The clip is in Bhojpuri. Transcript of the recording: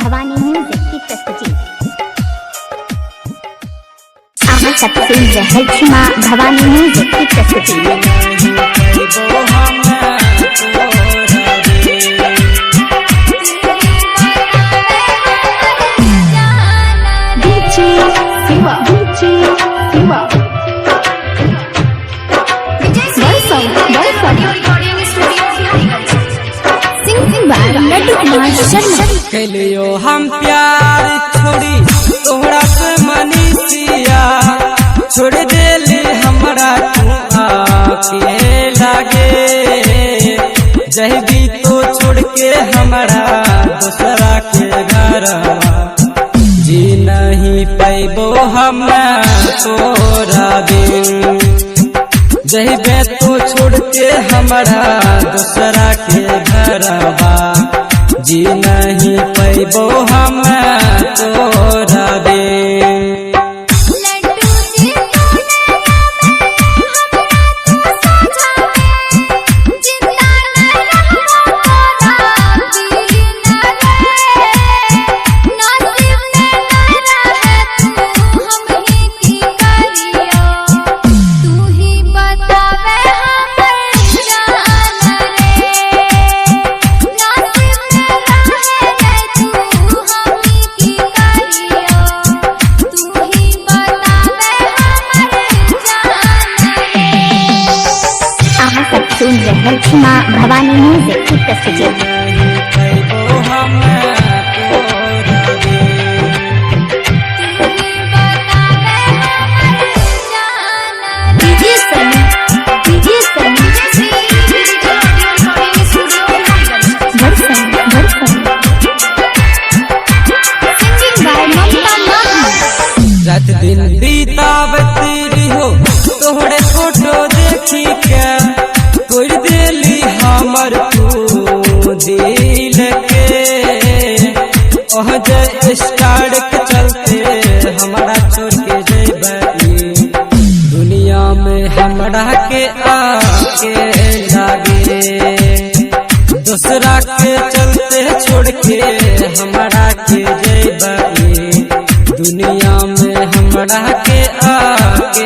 भवानी म्यूजिक की प्रस्तुति। भवानी म्यूजिक की प्रस्तुति। कलियो हम प्यार छोड़ी तोहरा से मनीषिया छोड़ देली हमरा के लागे जहबी तो छोड़ के हमरा दूसरा के घर जी नहीं पैबो हम तोरा बिन जहबे तो छोड़ के हमरा दूसरा के घरवा जी नहीं पैबो हम तोरा बिन। भवानी म्यूजिक की प्रस्तुति। रात दिन बीतावती हो तोहरे फोटो देखी के तोड़ देली हमर तू दिल के ओह जे स्टार के चलते हमरा छोड़ के जेबी दुनिया में हमरा के आके लागे दूसरा के चलते छोड़ के हमरा के जेबी दुनिया में हमरा के आके